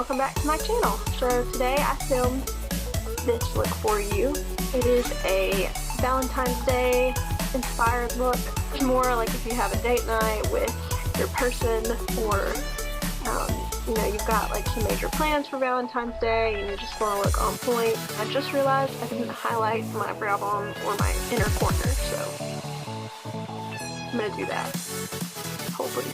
welcome back to my channel. So today I filmed this look for you. It is a Valentine's Day inspired look. It's more like if you have a date night with your person, or you know, you've got like some major plans for Valentine's Day and you just want to look on point. I just realized I didn't highlight my brow bone or my inner corner, so I'm gonna do that. Hopefully.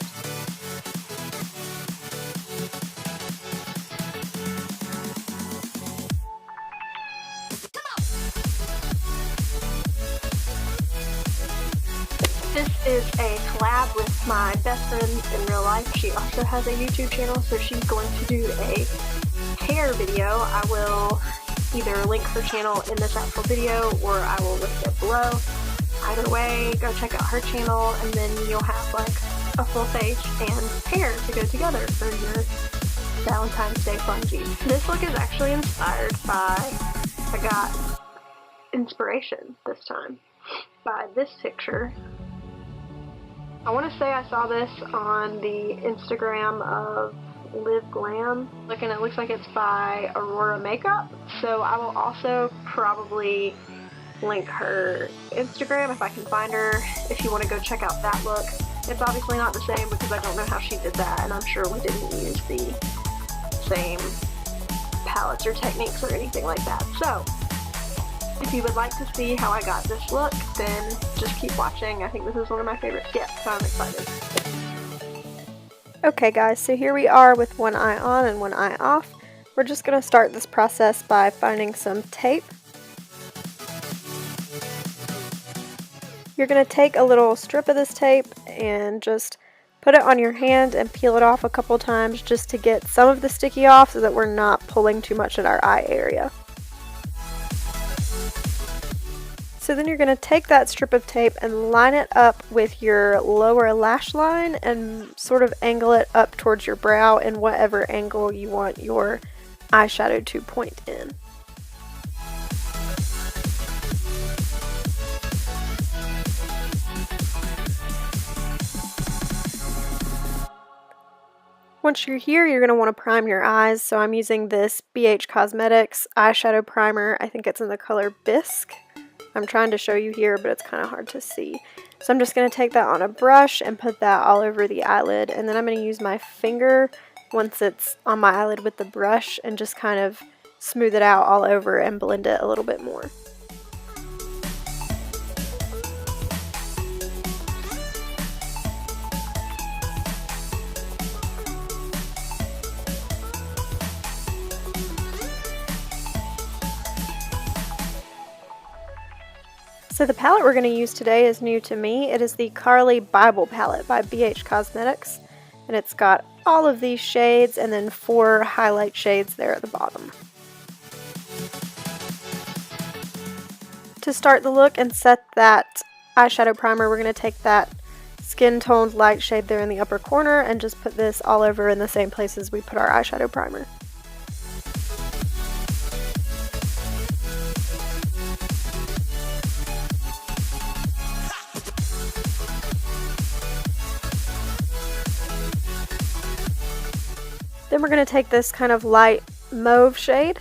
This is a collab with my best friend in real life. She also has a YouTube channel, so she's going to do a hair video. I will either link her channel in this actual video or I will link it below. Either way, go check out her channel and then you'll have like a full face and hair to go together for your Valentine's Day funsies. This look is actually inspired by, I got inspiration this time by this picture. I want to say I saw this on the Instagram of Live Glam. And it looks like it's by Aurora Makeup. So I will also probably link her Instagram if I can find her, if you want to go check out that look. It's obviously not the same because I don't know how she did that, and I'm sure we didn't use the same palettes or techniques or anything like that. So if you would like to see how I got this look, then just keep watching. I think this is one of my favorite skits, so I'm excited. Okay guys, so here we are with one eye on and one eye off. We're just going to start this process by finding some tape. You're going to take a little strip of this tape and just put it on your hand and peel it off a couple times just to get some of the sticky off so that we're not pulling too much at our eye area. So then you're going to take that strip of tape and line it up with your lower lash line and sort of angle it up towards your brow in whatever angle you want your eyeshadow to point in. Once you're here, you're going to want to prime your eyes. So I'm using this BH Cosmetics eyeshadow primer. I think it's in the color Bisque. I'm trying to show you here, but it's kind of hard to see. So I'm just going to take that on a brush and put that all over the eyelid. And then I'm going to use my finger once it's on my eyelid with the brush and just kind of smooth it out all over and blend it a little bit more. So the palette we're going to use today is new to me. It is the Carly Bible palette by BH Cosmetics, and it's got all of these shades and then 4 highlight shades there at the bottom. To start the look and set that eyeshadow primer, we're going to take that skin toned light shade there in the upper corner and just put this all over in the same places we put our eyeshadow primer. Then we're going to take this kind of light mauve shade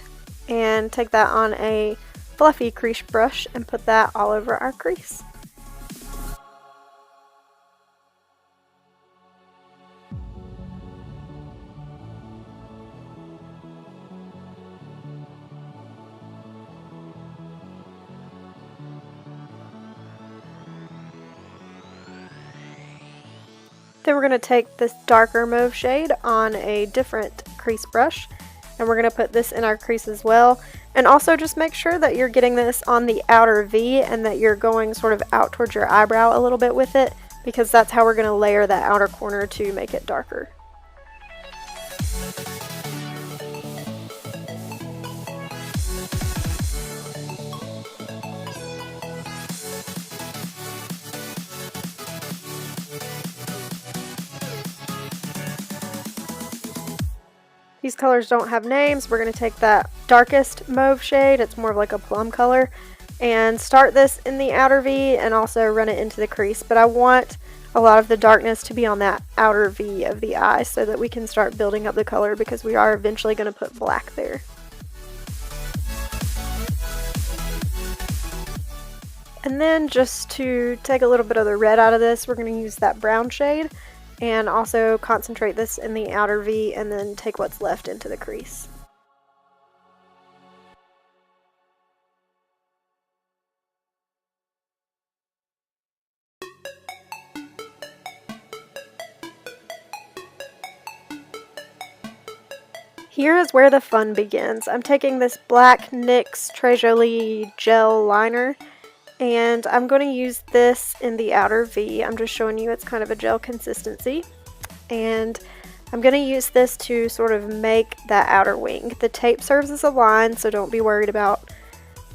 and take that on a fluffy crease brush and put that all over our crease. Then we're going to take this darker mauve shade on a different crease brush and we're going to put this in our crease as well. And also just make sure that you're getting this on the outer V and that you're going sort of out towards your eyebrow a little bit with it, because that's how we're going to layer that outer corner to make it darker. These colors don't have names. We're going to take that darkest mauve shade, it's more of like a plum color, and start this in the outer V and also run it into the crease. But I want a lot of the darkness to be on that outer V of the eye so that we can start building up the color, because we are eventually going to put black there. And then just to take a little bit of the red out of this, we're going to use that brown shade and also concentrate this in the outer V and then take what's left into the crease. Here is where the fun begins. I'm taking this black NYX Très Jolie gel liner, and I'm going to use this in the outer V. I'm just showing you it's kind of a gel consistency, and I'm going to use this to sort of make that outer wing. The tape serves as a line, so don't be worried about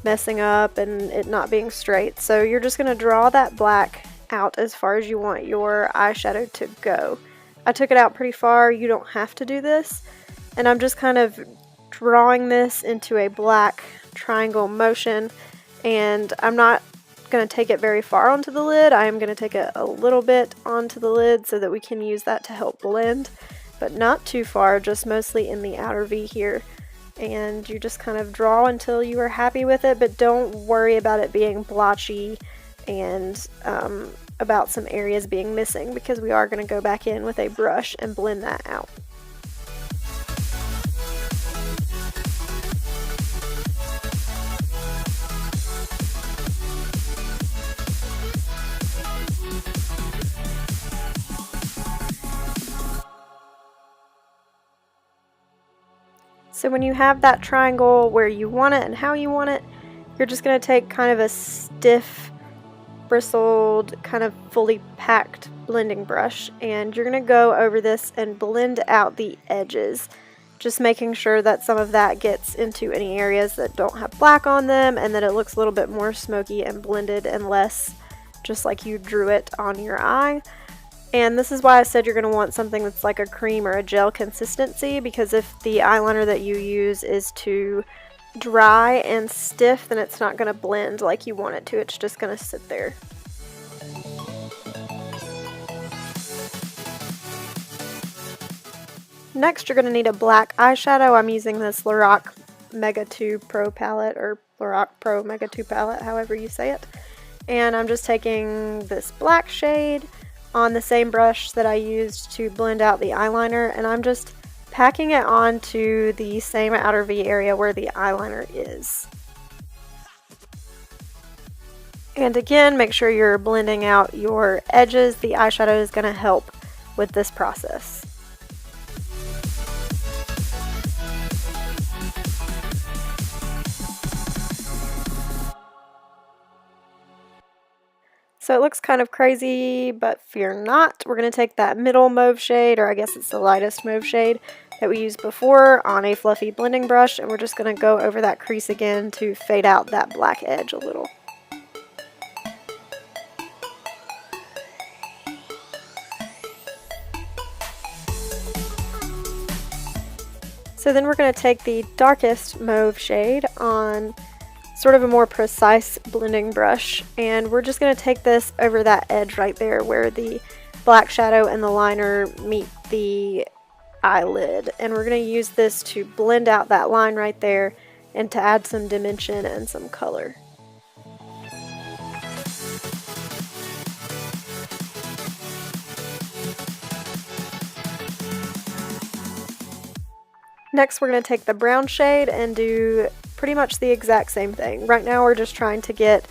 messing up and it not being straight. So you're just going to draw that black out as far as you want your eyeshadow to go. I took it out pretty far. You don't have to do this. And I'm just kind of drawing this into a black triangle motion, and I'm not going to take it very far onto the lid. I am going to take it a little bit onto the lid so that we can use that to help blend, but not too far, just mostly in the outer V here. And you just kind of draw until you are happy with it, but don't worry about it being blotchy and about some areas being missing, because we are going to go back in with a brush and blend that out. So when you have that triangle where you want it and how you want it, you're just going to take kind of a stiff, bristled, kind of fully packed blending brush, and you're going to go over this and blend out the edges, just making sure that some of that gets into any areas that don't have black on them, and that it looks a little bit more smoky and blended and less just like you drew it on your eye. And this is why I said you're going to want something that's like a cream or a gel consistency, because if the eyeliner that you use is too dry and stiff, then it's not going to blend like you want it to. It's just going to sit there. Next, you're going to need a black eyeshadow. I'm using this Lorac Mega 2 Pro palette, or Lorac Pro Mega 2 palette, however you say it. And I'm just taking this black shade on the same brush that I used to blend out the eyeliner, and I'm just packing it onto the same outer V area where the eyeliner is. And again, make sure you're blending out your edges. The eyeshadow is going to help with this process. So it looks kind of crazy, but fear not. We're going to take that middle mauve shade, or I guess it's the lightest mauve shade that we used before, on a fluffy blending brush, and we're just going to go over that crease again to fade out that black edge a little. So then we're going to take the darkest mauve shade on sort of a more precise blending brush, and we're just going to take this over that edge right there where the black shadow and the liner meet the eyelid, and we're going to use this to blend out that line right there and to add some dimension and some color. Next, we're going to take the brown shade and do pretty much the exact same thing. Right now we're just trying to get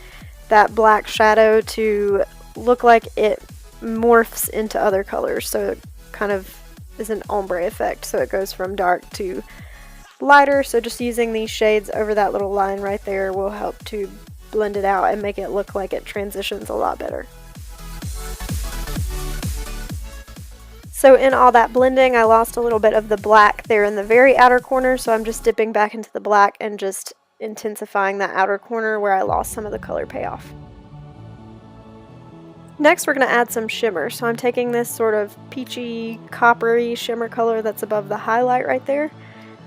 that black shadow to look like it morphs into other colors, so it kind of is an ombre effect, so it goes from dark to lighter. So just using these shades over that little line right there will help to blend it out and make it look like it transitions a lot better. So in all that blending, I lost a little bit of the black there in the very outer corner, so I'm just dipping back into the black and just intensifying that outer corner where I lost some of the color payoff. Next, we're going to add some shimmer. So I'm taking this sort of peachy, coppery shimmer color that's above the highlight right there,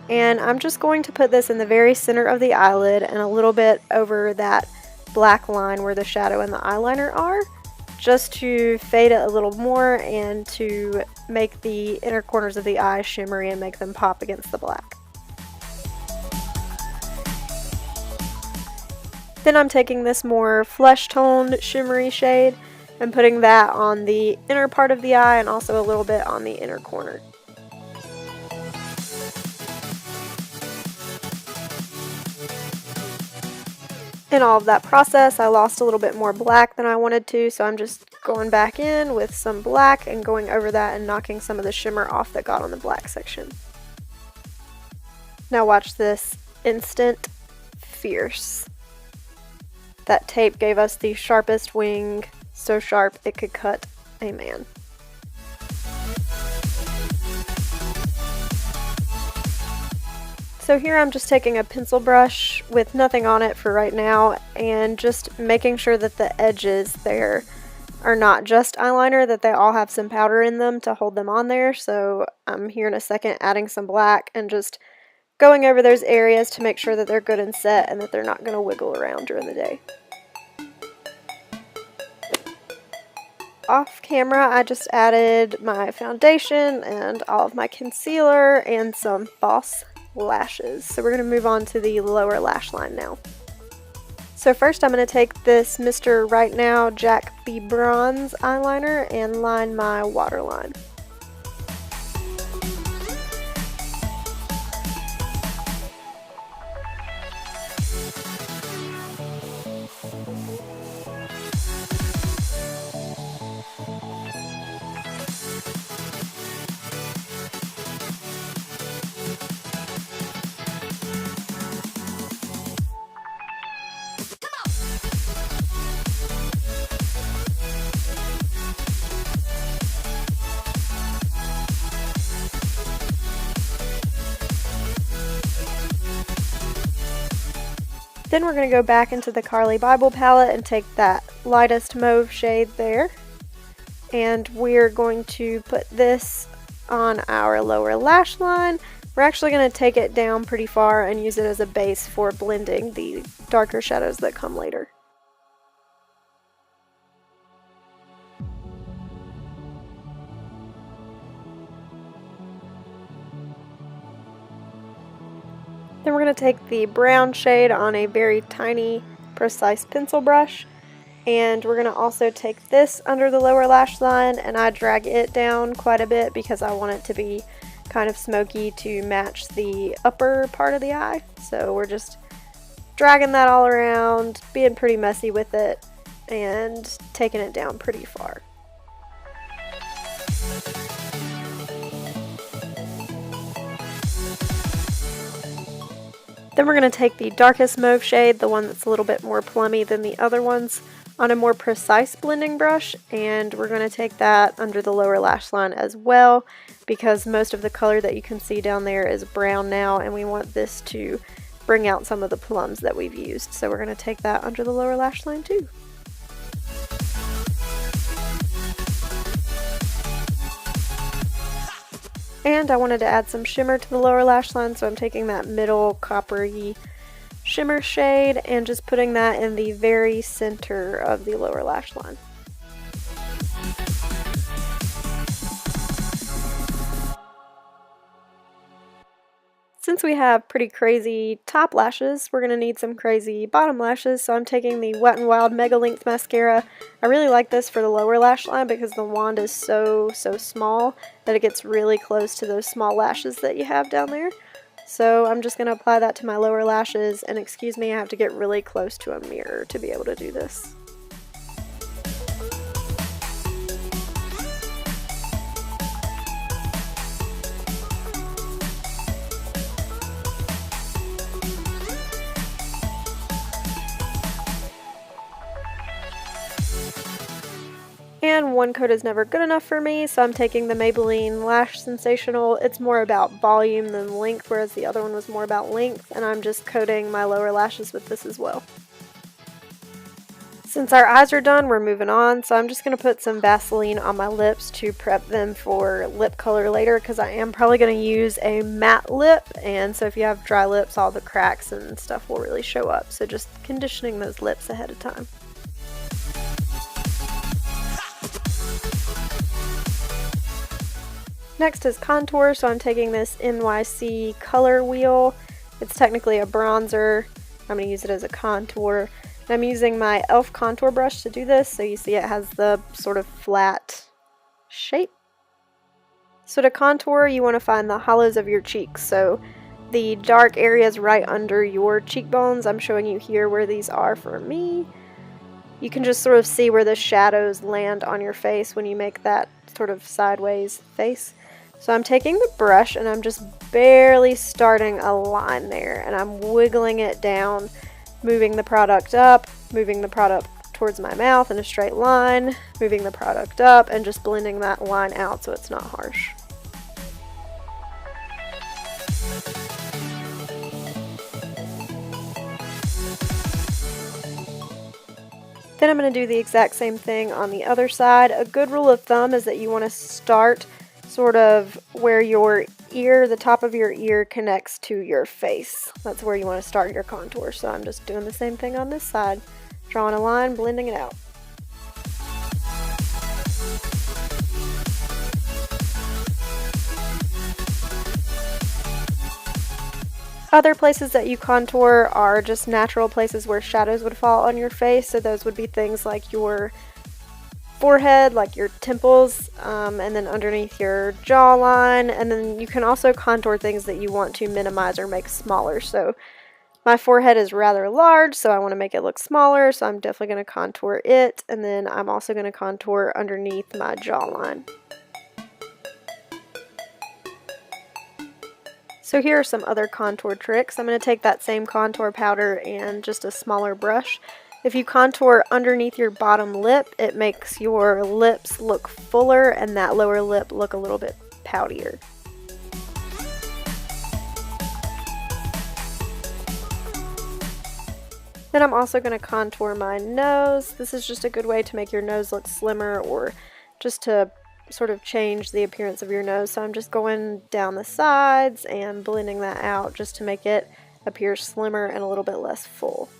and I'm just going to put this in the very center of the eyelid and a little bit over that black line where the shadow and the eyeliner are, just to fade it a little more and to make the inner corners of the eye shimmery and make them pop against the black. Then I'm taking this more flesh toned shimmery shade and putting that on the inner part of the eye and also a little bit on the inner corner. In all of that process, I lost a little bit more black than I wanted to, so I'm just going back in with some black and going over that and knocking some of the shimmer off that got on the black section. Now watch this. Instant fierce. That tape gave us the sharpest wing, so sharp it could cut a man. So here I'm just taking a pencil brush with nothing on it for right now and just making sure that the edges there are not just eyeliner, that they all have some powder in them to hold them on there. So I'm here in a second adding some black and just going over those areas to make sure that they're good and set and that they're not going to wiggle around during the day. Off camera, I just added my foundation and all of my concealer and some false lashes. So we're going to move on to the lower lash line now. So first I'm going to take this Mr. Right Now Jack B. Bronze eyeliner and line my waterline. Then we're going to go back into the Carly Bible palette and take that lightest mauve shade there. And we're going to put this on our lower lash line. We're actually going to take it down pretty far and use it as a base for blending the darker shadows that come later. Then we're going to take the brown shade on a very tiny, precise pencil brush, and we're going to also take this under the lower lash line, and I drag it down quite a bit because I want it to be kind of smoky to match the upper part of the eye. So we're just dragging that all around, being pretty messy with it, and taking it down pretty far. Then we're going to take the darkest mauve shade, the one that's a little bit more plummy than the other ones, on a more precise blending brush, and we're going to take that under the lower lash line as well, because most of the color that you can see down there is brown now, and we want this to bring out some of the plums that we've used. So we're going to take that under the lower lash line too. And I wanted to add some shimmer to the lower lash line, so I'm taking that middle coppery shimmer shade and just putting that in the very center of the lower lash line. Since we have pretty crazy top lashes, we're going to need some crazy bottom lashes, so I'm taking the Wet n Wild Mega Length Mascara. I really like this for the lower lash line because the wand is so small that it gets really close to those small lashes that you have down there. So I'm just going to apply that to my lower lashes, and excuse me, I have to get really close to a mirror to be able to do this. And one coat is never good enough for me, so I'm taking the Maybelline Lash Sensational. It's more about volume than length, whereas the other one was more about length, and I'm just coating my lower lashes with this as well. Since our eyes are done, we're moving on, so I'm just going to put some Vaseline on my lips to prep them for lip color later, because I am probably going to use a matte lip, and so if you have dry lips, all the cracks and stuff will really show up, so just conditioning those lips ahead of time. Next is contour, so I'm taking this NYC color wheel. It's technically a bronzer. I'm going to use it as a contour. And I'm using my e.l.f. contour brush to do this, so you see it has the sort of flat shape. So to contour, you want to find the hollows of your cheeks. So the dark areas right under your cheekbones, I'm showing you here where these are for me. You can just sort of see where the shadows land on your face when you make that sort of sideways face. So I'm taking the brush and I'm just barely starting a line there, and I'm wiggling it down, moving the product up, moving the product towards my mouth in a straight line, moving the product up, and just blending that line out so it's not harsh. Then I'm going to do the exact same thing on the other side. A good rule of thumb is that you want to start sort of where your ear, the top of your ear connects to your face. That's where you want to start your contour. So I'm just doing the same thing on this side. Drawing a line, blending it out. Other places that you contour are just natural places where shadows would fall on your face. So those would be things like your forehead, like your temples, and then underneath your jawline. And then you can also contour things that you want to minimize or make smaller. So my forehead is rather large, so I want to make it look smaller, so I'm definitely going to contour it, and then I'm also going to contour underneath my jawline. So here are some other contour tricks. I'm going to take that same contour powder and just a smaller brush. If you contour underneath your bottom lip, it makes your lips look fuller and that lower lip look a little bit poutier. Then I'm also going to contour my nose. This is just a good way to make your nose look slimmer or just to sort of change the appearance of your nose. So I'm just going down the sides and blending that out just to make it appear slimmer and a little bit less full.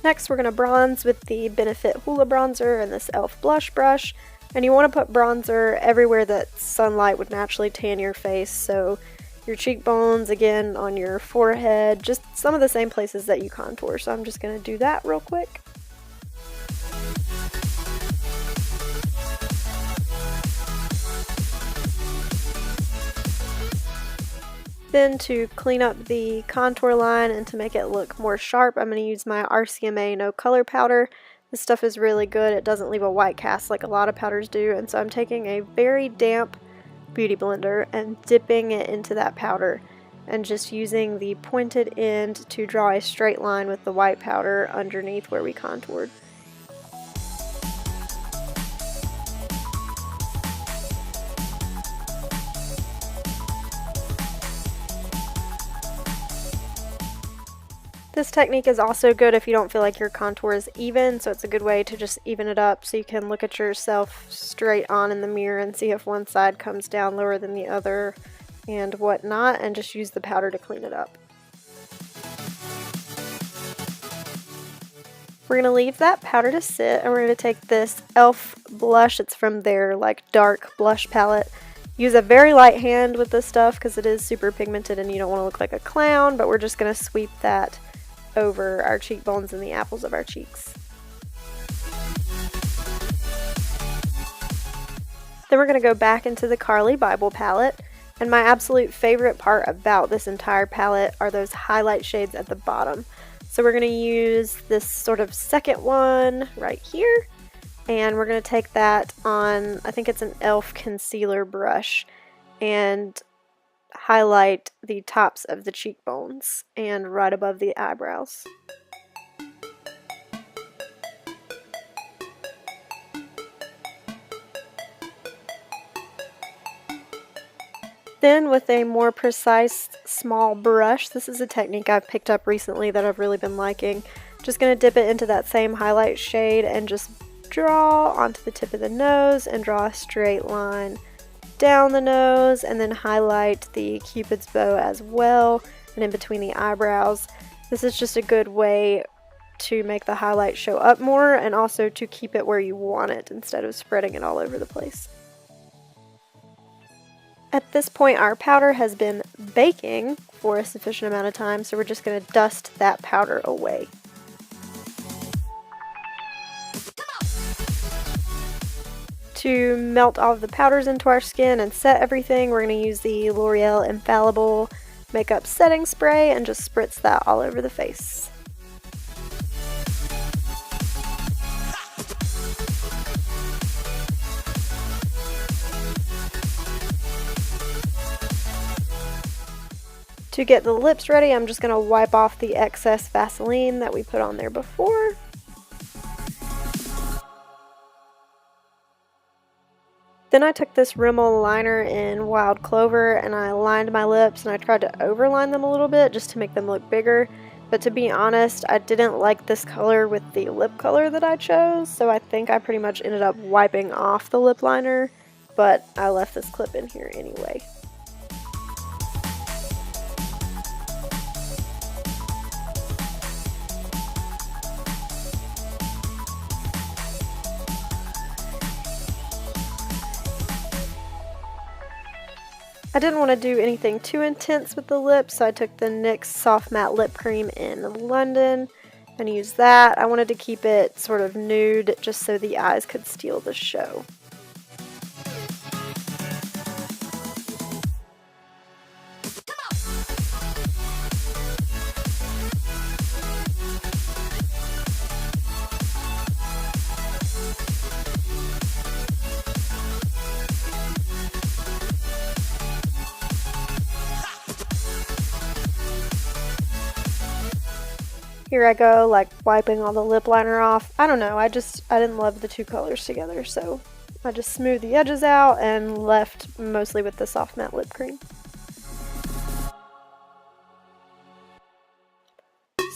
Next, we're going to bronze with the Benefit Hoola Bronzer and this e.l.f. blush brush. And you want to put bronzer everywhere that sunlight would naturally tan your face. So your cheekbones, again, on your forehead, just some of the same places that you contour. So I'm just going to do that real quick. Then to clean up the contour line and to make it look more sharp, I'm going to use my RCMA No Color Powder. This stuff is really good. It doesn't leave a white cast like a lot of powders do, and so I'm taking a very damp beauty blender and dipping it into that powder and just using the pointed end to draw a straight line with the white powder underneath where we contoured. This technique is also good if you don't feel like your contour is even, so it's a good way to just even it up so you can look at yourself straight on in the mirror and see if one side comes down lower than the other and whatnot, and just use the powder to clean it up. We're going to leave that powder to sit, and we're going to take this e.l.f. blush. It's from their like dark blush palette. Use a very light hand with this stuff because it is super pigmented and you don't want to look like a clown, but we're just going to sweep that over our cheekbones and the apples of our cheeks. Then we're going to go back into the Carly Bible palette, and my absolute favorite part about this entire palette are those highlight shades at the bottom. So we're going to use this sort of second one right here, and we're going to take that on, I think it's an e.l.f. concealer brush, and highlight the tops of the cheekbones and right above the eyebrows. Then with a more precise small brush, this is a technique I've picked up recently that I've really been liking. Just going to dip it into that same highlight shade and just draw onto the tip of the nose and draw a straight line down the nose, and then highlight the Cupid's bow as well and in between the eyebrows. This is just a good way to make the highlight show up more and also to keep it where you want it instead of spreading it all over the place. At this point, our powder has been baking for a sufficient amount of time, so we're just going to dust that powder away. To melt all of the powders into our skin and set everything, we're going to use the L'Oreal Infallible Makeup Setting Spray and just spritz that all over the face. To get the lips ready, I'm just going to wipe off the excess Vaseline that we put on there before. Then I took this Rimmel liner in Wild Clover and I lined my lips, and I tried to overline them a little bit just to make them look bigger. But to be honest, I didn't like this color with the lip color that I chose, so I think I pretty much ended up wiping off the lip liner, but I left this clip in here anyway. I didn't want to do anything too intense with the lips, so I took the NYX Soft Matte Lip Cream in London and used that. I wanted to keep it sort of nude just so the eyes could steal the show. Here I go, like wiping all the lip liner off. I don't know, I didn't love the two colors together, so I just smoothed the edges out and left mostly with the soft matte lip cream.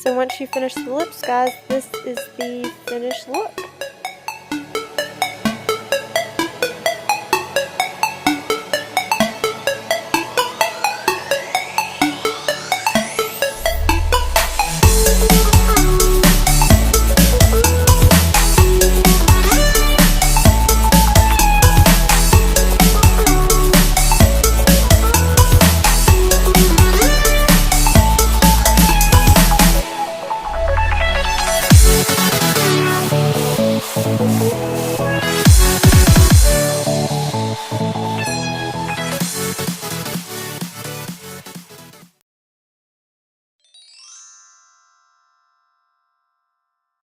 So once you finish the lips, guys, this is the finished look.